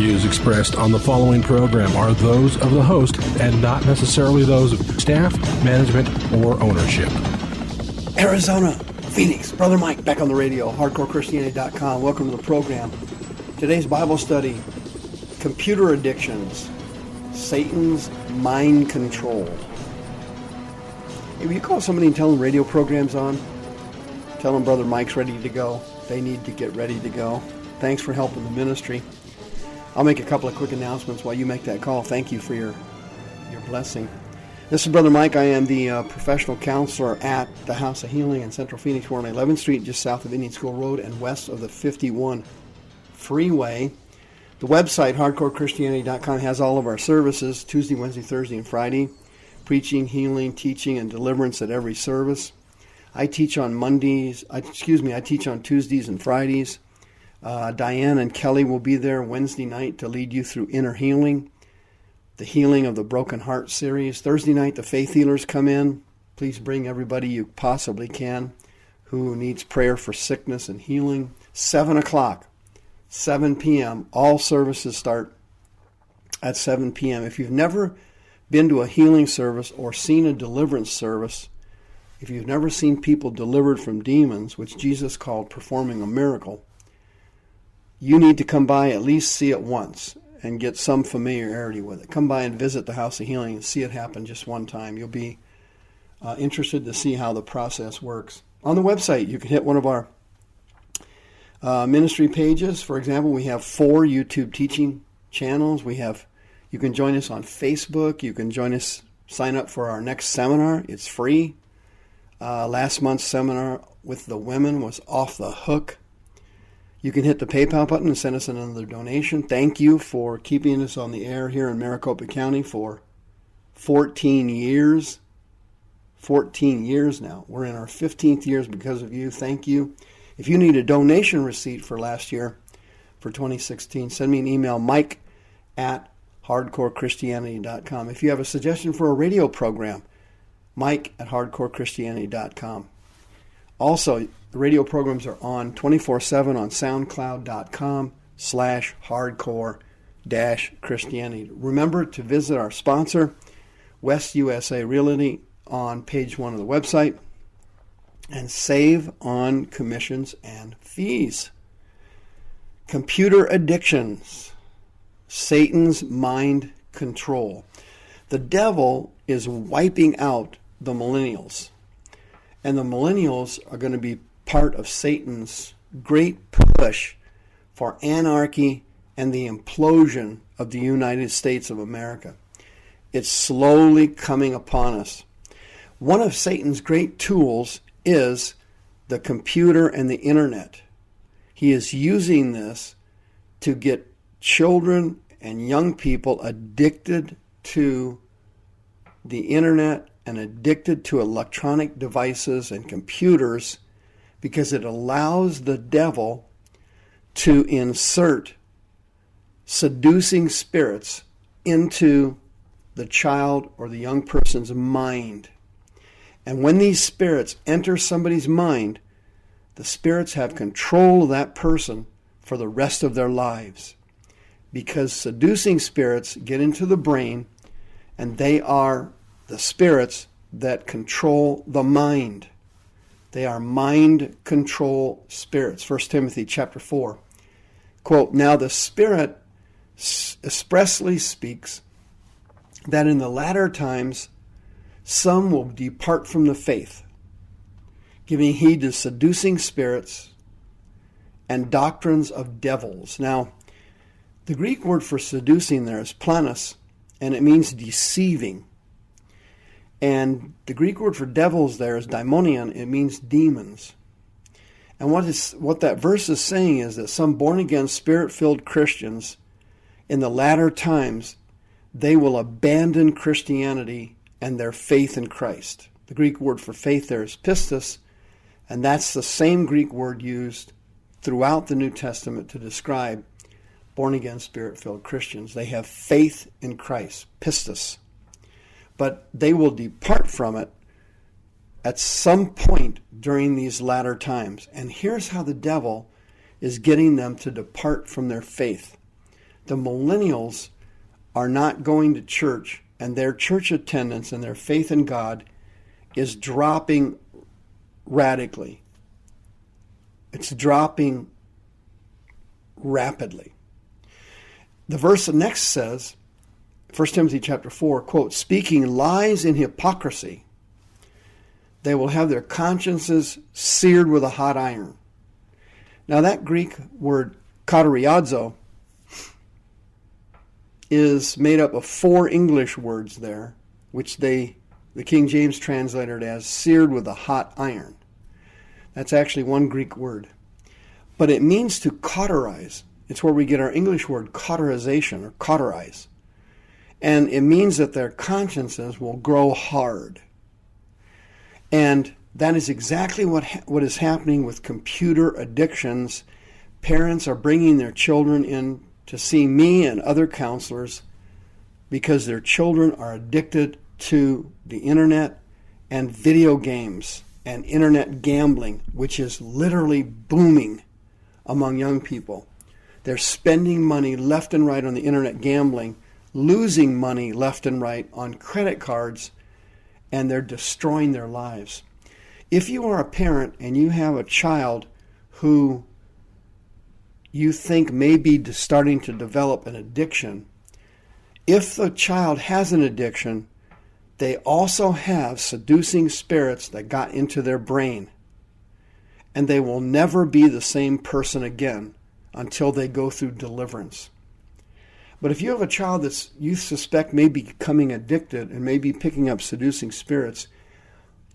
views expressed on the following program are those of the host and not necessarily those of staff, management, or ownership. Arizona, Phoenix, Brother Mike back on the radio, hardcorechristianity.com. Welcome to the program. Today's Bible study, computer addictions, Satan's mind control. If you call somebody and tell them radio program's on, tell them Brother Mike's ready to go. They need to get ready to go. Thanks for helping the ministry. I'll make a couple of quick announcements while you make that call. Thank you for your blessing. This is Brother Mike. I am the professional counselor at the House of Healing in Central Phoenix. We're on 11th Street, just south of Indian School Road and west of the 51 freeway. The website, hardcorechristianity.com, has all of our services, Tuesday, Wednesday, Thursday, and Friday. Preaching, healing, teaching, and deliverance at every service. I teach on Tuesdays and Fridays. Diane and Kelly will be there Wednesday night to lead you through inner healing, the Healing of the Broken Heart series. Thursday night, the faith healers come in. Please bring everybody you possibly can who needs prayer for sickness and healing. 7 o'clock, 7 p.m., all services start at 7 p.m. If you've never been to a healing service or seen a deliverance service, if you've never seen people delivered from demons, which Jesus called performing a miracle, you need to come by, at least see it once, and get some familiarity with it. Come by and visit the House of Healing and see it happen just one time. You'll be interested to see how the process works. On the website, you can hit one of our ministry pages. For example, we have 4 YouTube teaching channels. You can join us on Facebook. You can sign up for our next seminar. It's free. Last month's seminar with the women was off the hook. You can hit the PayPal button and send us another donation. Thank you for keeping us on the air here in Maricopa County for 14 years. 14 years now. We're in our 15th year because of you. Thank you. If you need a donation receipt for last year, for 2016, send me an email, mike@hardcorechristianity.com. If you have a suggestion for a radio program, mike@hardcorechristianity.com. Also, the radio programs are on 24/7 on soundcloud.com/hardcore-christianity. Remember to visit our sponsor, West USA Realty, on page 1 of the website, and save on commissions and fees. Computer addictions, Satan's mind control. The devil is wiping out the millennials. And the millennials are going to be part of Satan's great push for anarchy and the implosion of the United States of America. It's slowly coming upon us. One of Satan's great tools is the computer and the internet. He is using this to get children and young people addicted to the internet and addicted to electronic devices and computers, because it allows the devil to insert seducing spirits into the child or the young person's mind. And when these spirits enter somebody's mind, the spirits have control of that person for the rest of their lives, because seducing spirits get into the brain, and they are the spirits that control the mind. They are mind control spirits. 1 Timothy chapter 4. Quote, "Now the Spirit expressly speaks that in the latter times some will depart from the faith, giving heed to seducing spirits and doctrines of devils." Now, the Greek word for seducing there is planos, and it means deceiving. And the Greek word for devils there is daimonion. It means demons. And what that verse is saying is that some born-again, Spirit-filled Christians in the latter times, they will abandon Christianity and their faith in Christ. The Greek word for faith there is pistis, and that's the same Greek word used throughout the New Testament to describe born-again, Spirit-filled Christians. They have faith in Christ, pistis. But they will depart from it at some point during these latter times. And here's how the devil is getting them to depart from their faith, The millennials are not going to church, and their church attendance and their faith in God is dropping radically. It's dropping rapidly. The verse next says, 1 Timothy chapter 4, quote, speaking lies in hypocrisy, they will have their consciences seared with a hot iron. Now that Greek word kateriazo is made up of 4 English words there, which the King James translated as seared with a hot iron. That's actually one Greek word. But it means to cauterize. It's where we get our English word cauterization or cauterize. And it means that their consciences will grow hard. And that is exactly what is happening with computer addictions. Parents are bringing their children in to see me and other counselors because their children are addicted to the internet and video games and internet gambling, which is literally booming among young people. They're spending money left and right on the internet gambling, losing money left and right on credit cards, and they're destroying their lives. If you are a parent and you have a child who you think may be starting to develop an addiction, if the child has an addiction, they also have seducing spirits that got into their brain. And they will never be the same person again until they go through deliverance. But if you have a child that you suspect may be becoming addicted and may be picking up seducing spirits,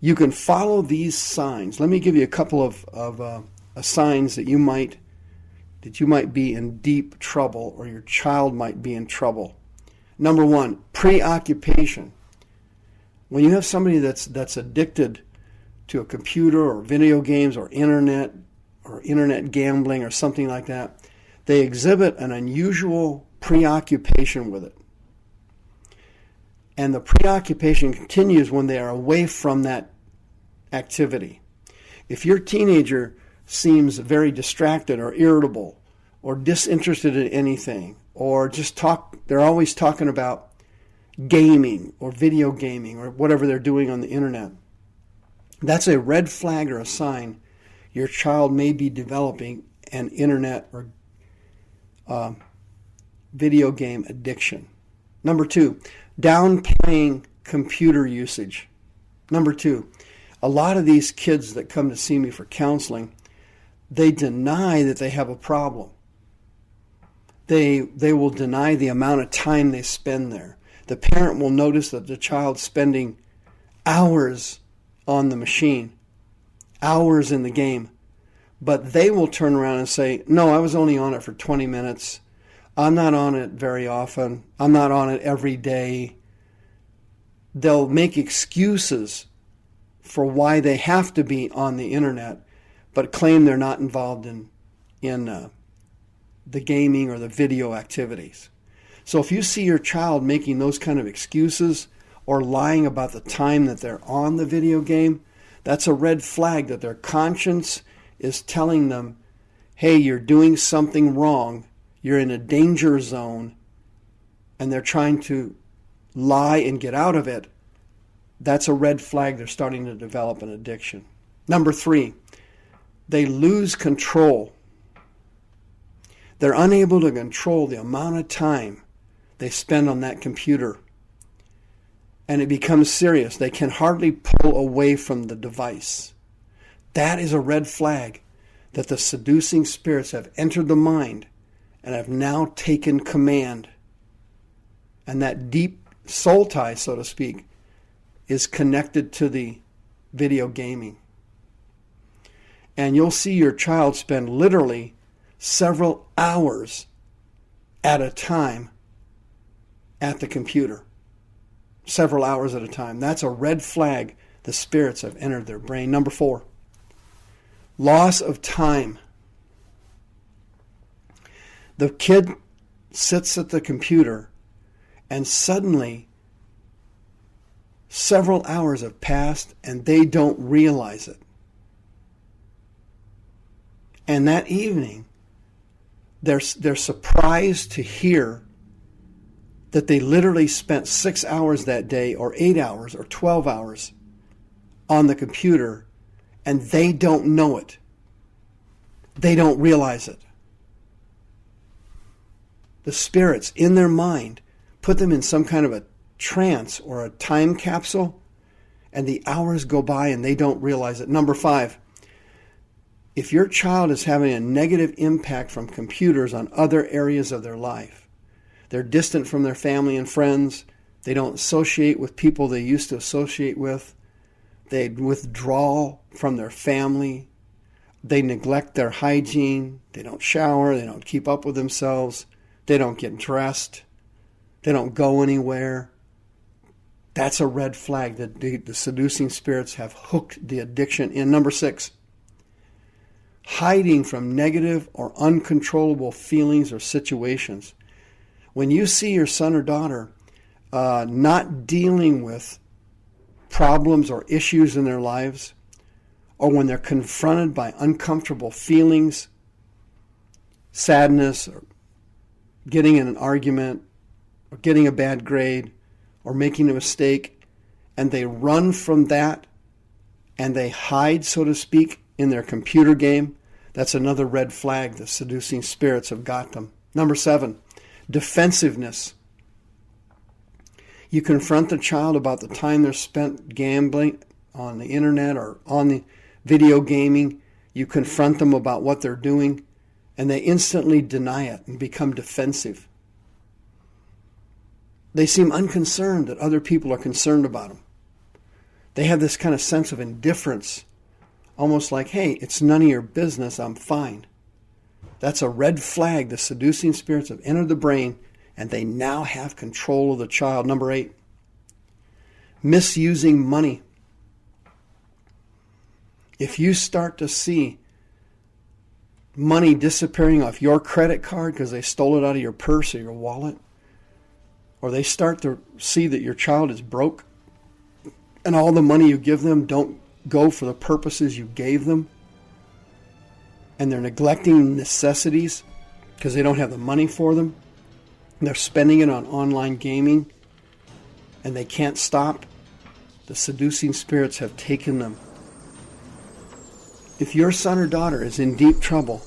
you can follow these signs. Let me give you a couple of signs that you might be in deep trouble, or your child might be in trouble. Number 1, preoccupation. When you have somebody that's addicted to a computer or video games or internet gambling or something like that, they exhibit an unusual preoccupation with it. And the preoccupation continues when they are away from that activity. If your teenager seems very distracted or irritable or disinterested in anything, or they're always talking about gaming or video gaming or whatever they're doing on the internet, that's a red flag or a sign your child may be developing an internet or video game addiction. Number 2, downplaying computer usage. Number 2, a lot of these kids that come to see me for counseling, they deny that they have a problem. They will deny the amount of time they spend there. The parent will notice that the child's spending hours on the machine, hours in the game, but they will turn around and say, no, I was only on it for 20 minutes. I'm not on it very often. I'm not on it every day. They'll make excuses for why they have to be on the internet, but claim they're not involved in the gaming or the video activities. So if you see your child making those kind of excuses or lying about the time that they're on the video game, that's a red flag that their conscience is telling them, hey, you're doing something wrong, you're in a danger zone, and they're trying to lie and get out of it. That's a red flag they're starting to develop an addiction. Number 3, they lose control. They're unable to control the amount of time they spend on that computer. And it becomes serious. They can hardly pull away from the device. That is a red flag that the seducing spirits have entered the mind and have now taken command. And that deep soul tie, so to speak, is connected to the video gaming. And you'll see your child spend literally several hours at a time at the computer. Several hours at a time. That's a red flag the spirits have entered their brain. Number 4, loss of time. The kid sits at the computer and suddenly several hours have passed and they don't realize it. And that evening, they're surprised to hear that they literally spent 6 hours that day, or 8 hours, or 12 hours on the computer, and they don't know it. They don't realize it. The spirits in their mind put them in some kind of a trance or a time capsule, and the hours go by and they don't realize it. Number 5, if your child is having a negative impact from computers on other areas of their life, they're distant from their family and friends, they don't associate with people they used to associate with, they withdraw from their family, they neglect their hygiene, they don't shower, they don't keep up with themselves, they don't get dressed, they don't go anywhere. That's a red flag that the seducing spirits have hooked the addiction in. Number 6, hiding from negative or uncontrollable feelings or situations. When you see your son or daughter not dealing with problems or issues in their lives, or when they're confronted by uncomfortable feelings, sadness, or getting in an argument, or getting a bad grade, or making a mistake, and they run from that, and they hide, so to speak, in their computer game, that's another red flag. The seducing spirits have got them. Number 7, defensiveness. You confront the child about the time they're spent gambling on the internet or on the video gaming. You confront them about what they're doing, and they instantly deny it and become defensive. They seem unconcerned that other people are concerned about them. They have this kind of sense of indifference, almost like, hey, it's none of your business, I'm fine. That's a red flag. The seducing spirits have entered the brain, and they now have control of the child. Number 8, misusing money. If you start to see money disappearing off your credit card because they stole it out of your purse or your wallet, or they start to see that your child is broke and all the money you give them don't go for the purposes you gave them, and they're neglecting necessities because they don't have the money for them, and they're spending it on online gaming, and they can't stop, the seducing spirits have taken them. If your son or daughter is in deep trouble,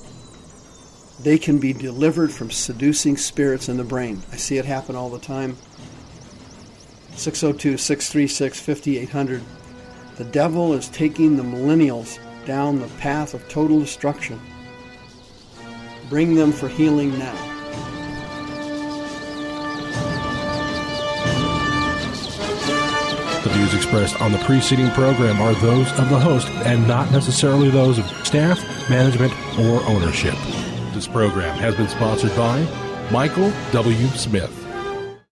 they can be delivered from seducing spirits in the brain. I see it happen all the time. 602-636-5800. The devil is taking the millennials down the path of total destruction. Bring them for healing now. The views expressed on the preceding program are those of the host and not necessarily those of staff, management, or ownership. This program has been sponsored by Michael W. Smith.